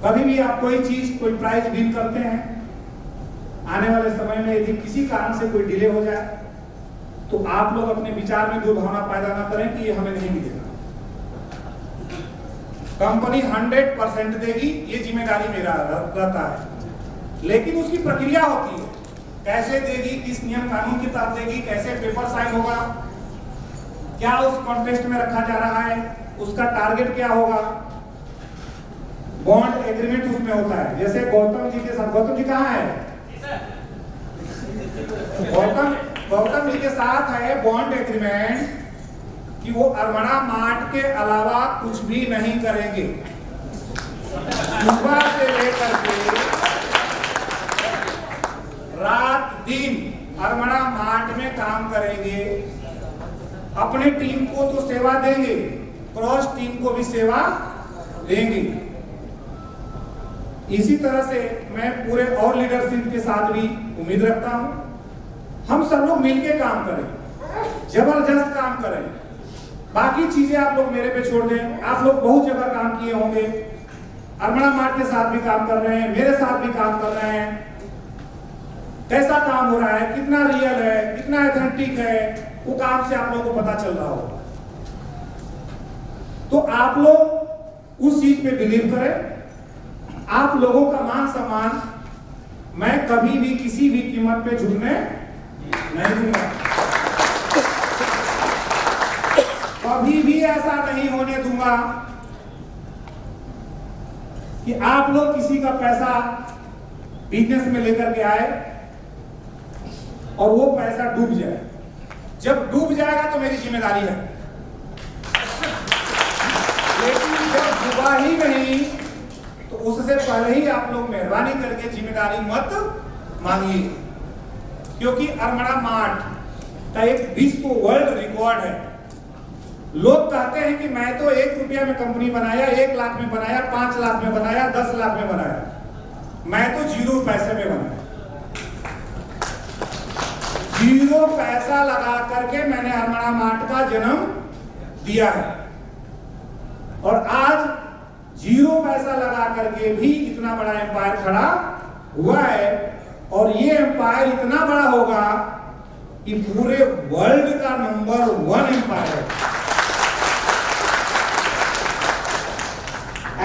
कभी भी आप कोई चीज कोई प्राइस डील करते हैं, आने वाले समय में यदि किसी कारण से कोई डिले हो जाए तो आप लोग अपने विचार में दुर्भावना पैदा ना करें कि ये हमें नहीं मिलेगा। कंपनी 100% देगी, ये जिम्मेदारी मेरा रहता है, लेकिन उसकी प्रक्रिया होती है, कैसे देगी, किस नियम कानून के तहत देगी, कैसे पेपर साइन होगा, क्या उस कॉन्टेस्ट में रखा जा रहा है, उसका टारगेट क्या होगा, बॉन्ड एग्रीमेंट उसमें होता है। जैसे गौतम जी के साथ, गौतम जी कहाँ है? गौतम जी के साथ है बॉन्ड एग्रीमेंट कि वो अरमड़ा मार्ट के अलावा कुछ भी नहीं करेंगे, सुबह से लेकर के रात दिन अरमड़ा मार्ट में काम करेंगे, अपने टीम को तो सेवा देंगे, क्रॉस टीम को भी सेवा देंगे। इसी तरह से मैं पूरे और लीडरशिप के साथ भी उम्मीद रखता हूं, हम सब लोग मिलके काम करें, जबरदस्त काम करें। बाकी चीजें आप लोग मेरे पे छोड़ दें। आप लोग बहुत जगह काम किए होंगे, अरमड़ा मार्ट के साथ भी काम कर रहे हैं, मेरे साथ भी काम कर रहे हैं। कैसा काम हो रहा है, कितना रियल है, कितना ऑथेंटिक है, वो काम से आप लोगों को पता चल रहा होगा। तो आप लोग उस चीज पे बिलीव करें। आप लोगों का मान सम्मान मैं कभी भी किसी भी कीमत पे झुकने नहीं दूंगा। कभी भी ऐसा नहीं होने दूंगा कि आप लोग किसी का पैसा बिजनेस में लेकर के आए और वो पैसा डूब जाए। जब डूब जाएगा तो मेरी जिम्मेदारी है, लेकिन जब डूबा ही नहीं तो उससे पहले ही आप लोग मेहरबानी करके जिम्मेदारी मत मांगिए, क्योंकि अरमड़ा मार्ट का एक विश्व वर्ल्ड रिकॉर्ड है। लोग कहते हैं कि मैं तो 1 रुपया में कंपनी बनाया, 1 लाख में बनाया, 5 लाख में बनाया, 10 लाख में बनाया, मैं तो 0 पैसे में बनाया। 0 पैसा लगा करके मैंने अरमड़ा मार्ट का जन्म दिया है, और आज 0 पैसा लगा करके भी इतना बड़ा एम्पायर खड़ा हुआ है, और ये एम्पायर इतना बड़ा होगा कि पूरे वर्ल्ड का नंबर 1 एम्पायर है।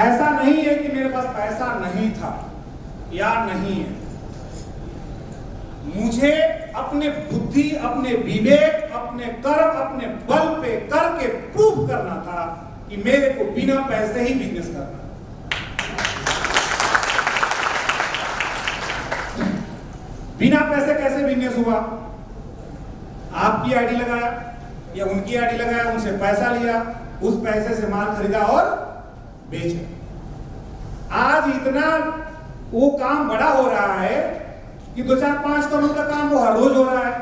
ऐसा नहीं है कि मेरे पास पैसा नहीं था या नहीं है, मुझे अपने बुद्धि, अपने विवेक, अपने कर्म, अपने बल पे करके प्रूव करना था कि मेरे को बिना पैसे ही बिजनेस करना। बिना पैसे कैसे बिजनेस हुआ? आपकी आईडी लगाया या उनकी आईडी लगाया, उनसे पैसा लिया, उस पैसे से माल खरीदा और बेचा। आज इतना वो काम बड़ा हो रहा है कि 2-4-5 करोड़ का काम वो हर रोज हो रहा है।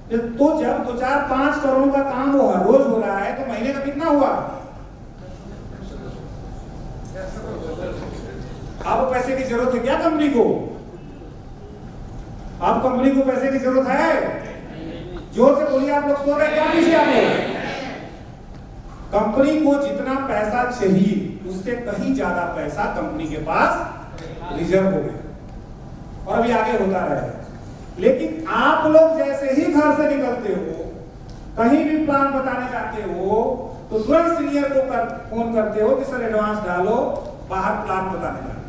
तो जब 2-4-5 करोड़ का काम वो हर रोज हो रहा है तो महीने का कितना हुआ? अब पैसे की जरूरत है क्या कंपनी को? अब कंपनी को पैसे की जरूरत है? जोर से बोलिए, आप लोग सो रहे क्या? पीछे आप लोग। कंपनी को जितना पैसा चाहिए उससे कहीं ज्यादा पैसा कंपनी के पास रिजर्व हो गया, और अभी आगे होता रहेगा। लेकिन आप लोग जैसे ही घर से निकलते हो, कहीं भी प्लान बताने जाते हो, तो तुरंत सीनियर को फोन करते हो कि सर एडवांस डालो, बाहर प्लान बताने जाते।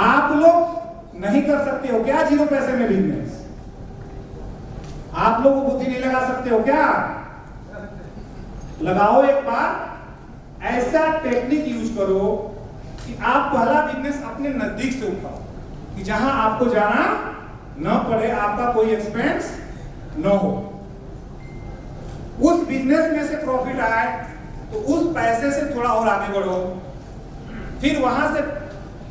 आप लोग नहीं कर सकते हो क्या 0 पैसे में बिजनेस? आप लोग वो बुद्धि नहीं लगा सकते हो क्या? लगाओ एक बार। ऐसा टेक्निक यूज करो कि आप पहला बिजनेस अपने नजदीक से उठाओ, कि जहां आपको जाना न पड़े, आपका कोई एक्सपेंस न हो। उस बिजनेस में से प्रॉफिट आए तो उस पैसे से थोड़ा और आगे बढ़ो। फिर वहां से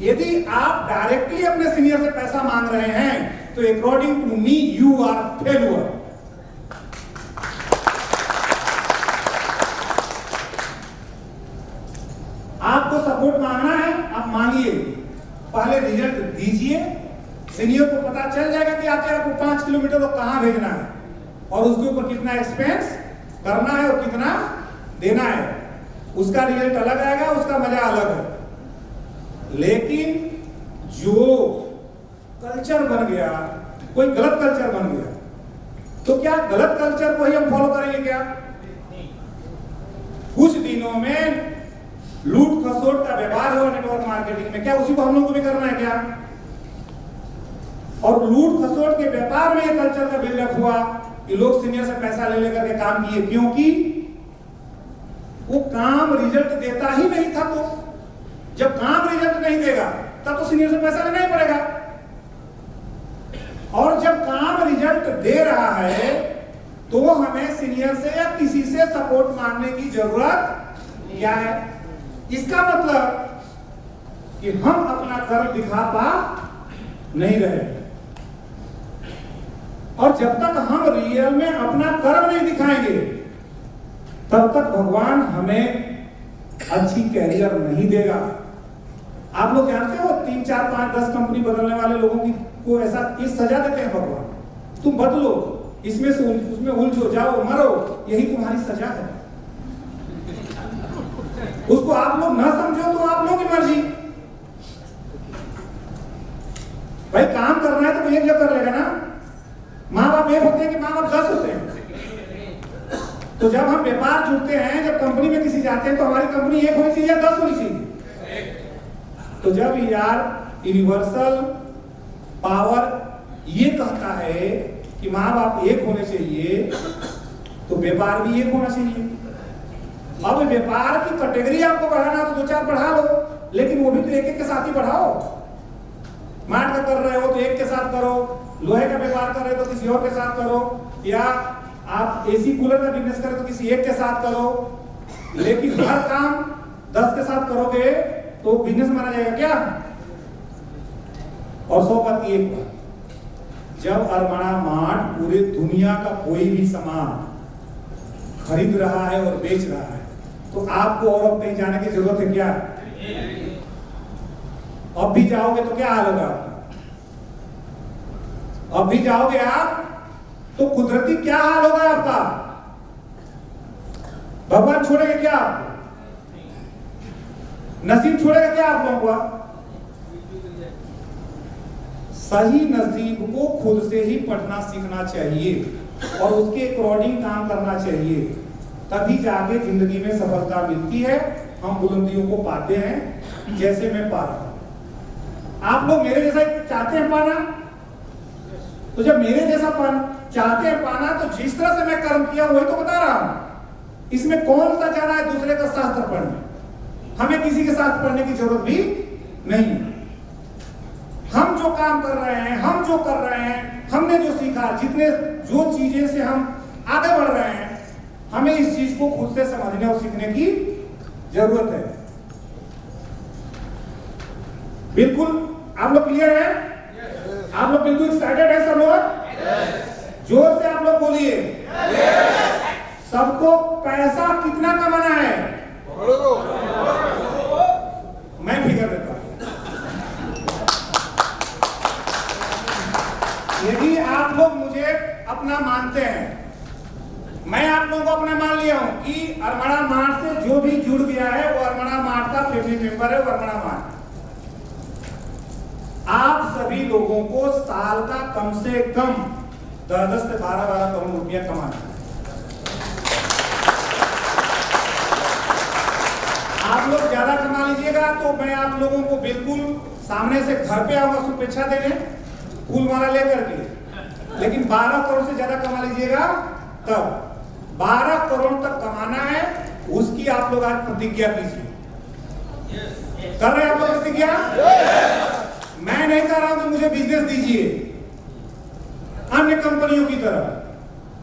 यदि आप डायरेक्टली अपने सीनियर से पैसा मांग रहे हैं तो according to me you are failure. आपको सपोर्ट मांगना है, आप मांगिए, पहले रिजल्ट दीजिए। सीनियर को पता चल जाएगा कि आपको 5 किलोमीटर को कहां भेजना है और उसके ऊपर कितना एक्सपेंस करना है और कितना देना है। उसका रिजल्ट अलग आएगा, उसका मजा अलग है। लेकिन जो कल्चर बन गया, कोई गलत कल्चर बन गया, तो क्या गलत कल्चर को ही हम फॉलो करेंगे क्या? कुछ दिनों में लूट खसोट का व्यापार हुआ नेटवर्क मार्केटिंग में, क्या उसी को हम लोगों को भी करना है क्या? और लूट खसोट के व्यापार में यह कल्चर का बिल्डअप हुआ कि लोग सीनियर से पैसा ले लेकर के काम किए, क्योंकि वो काम रिजल्ट देता ही नहीं था। तो जब काम रिजल्ट नहीं देगा तब तो सीनियर से पैसा लेना ही पड़ेगा, और जब काम रिजल्ट दे रहा है तो हमें सीनियर से या किसी से सपोर्ट मांगने की जरूरत क्या है? इसका मतलब कि हम अपना कर्म दिखा पा नहीं रहे, और जब तक हम रियल में अपना कर्म नहीं दिखाएंगे तब तक भगवान हमें अच्छी कैरियर नहीं देगा। आप लोग जानते हो 3, 4, 5, 10 कंपनी बदलने वाले लोगों की को ऐसा इस सजा देते हैं भगवान, तुम बदलो, इसमें से उसमें उलझो, जाओ, मरो, यही तुम्हारी सजा है। उसको आप लोग ना समझो तो आप लोगों की मर्जी। भाई काम करना है तो एक जगह कर लेगा ना। माँ बाप एक होते हैं कि माँ बाप 10 होते हैं? तो जब हम व्यापार जुड़ते हैं, जब कंपनी में किसी जाते हैं, तो हमारी कंपनी एक होनी चाहिए या 10 होनी चाहिए? तो जब यार यूनिवर्सल पावर ये कहता है कि माँ बाप एक होने चाहिए, तो व्यापार भी एक होना चाहिए। अब व्यापार की कैटेगरी आपको बढ़ाना तो 2-4 बढ़ा लो, लेकिन वो भी तो एक के साथ ही बढ़ाओ। मार्ट का कर रहे हो तो एक के साथ करो, लोहे का व्यापार कर रहे हो तो किसी और के साथ करो, या आप एसी कूलर का बिजनेस करें तो किसी एक के साथ करो। लेकिन हर काम 10 के साथ करोगे तो बिजनेस माना जाएगा क्या? और 100 बात की एक बात, जब अरमाना मार्ट पूरे दुनिया का कोई भी सामान खरीद रहा है और बेच रहा है, तो आपको और अब कहीं जाने की जरूरत है क्या? अब भी जाओगे तो क्या हाल होगा? अब भी जाओगे आप तो कुदरती क्या हाल होगा आपका? भगवान छोड़ेगा क्या आपको? नसीब छोड़ेगा क्या आप लोगों का? सही नसीब को खुद से ही पढ़ना सीखना चाहिए और उसके अकॉर्डिंग काम करना चाहिए, तभी जाके जिंदगी में सफलता मिलती है। हम बुलंदियों को पाते हैं, जैसे मैं पा रहा हूं। आप लोग मेरे जैसा चाहते हैं पाना? तो जब मेरे जैसा चाहते हैं पाना, तो जिस तरह से मैं कर्म किया वही तो बता रहा हूं। इसमें कौन सा जाना है दूसरे का शास्त्र पढ़ने? हमें किसी के साथ पढ़ने की जरूरत भी नहीं। हम जो काम कर रहे हैं, हम जो कर रहे हैं, हमने जो सीखा, जो चीजें से हम आगे बढ़ रहे हैं, हमें इस चीज को खुद से समझने और सीखने की जरूरत है। बिल्कुल आप लोग क्लियर है? आप लोग बिल्कुल एक्साइटेड है? सब लोग जोर से आप लोग बोलिए। सबको पैसा कितना कमाना है? मैं फिगर देता हूं। यदि आप लोग मुझे अपना मानते हैं, मैं आप लोगों को अपना मान लिया हूं कि अरमाना मार्ट से जो भी जुड़ गया है वो अरमाना मार्ट का फैमिली मेंबर है, वो अरमाना मार्ट। आप सभी लोगों को साल का कम से कम 10 से 12 करोड़ रुपया कमाना है। आप लोग ज्यादा कमा लीजिएगा तो मैं आप लोगों को बिल्कुल सामने से घर पे आऊंगा शुभेच्छा देने, फूल माला लेकर के। लेकिन 12 करोड़ से ज्यादा कमा लीजिएगा तब 12 करोड़ तक कमाना है, उसकी आप लोग आज प्रतिज्ञा कीजिए। कर रहे हैं आप लोग प्रतिज्ञा? मैं नहीं कह रहा हूं कि मुझे बिजनेस दीजिए अन्य कंपनियों की तरह।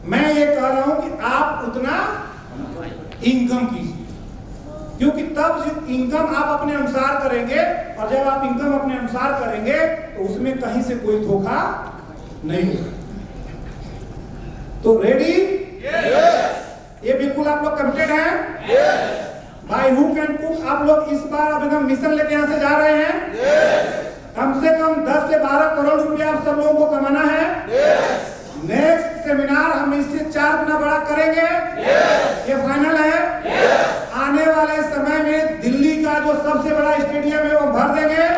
मैं ये कह रहा हूं कि आप उतना इनकम कीजिए, क्योंकि तब इनकम आप अपने अनुसार करेंगे, और जब आप इनकम अपने अनुसार करेंगे तो उसमें कहीं से कोई धोखा नहीं होगा। तो रेडी? ये बिल्कुल आप लोग कमिटेड हैं? बाय हुक एंड क्रुक आप लोग इस बार अभिनव मिशन लेके यहां से जा रहे हैं। कम से कम 10 से 12 करोड़ रुपया आप सब लोगों को कमाना है। नेक्स्ट सेमिनार हम इससे 4 गुना बड़ा करेंगे। ये फाइनल है। आने वाले जो सबसे बड़ा स्टेडियम है वो भर देंगे।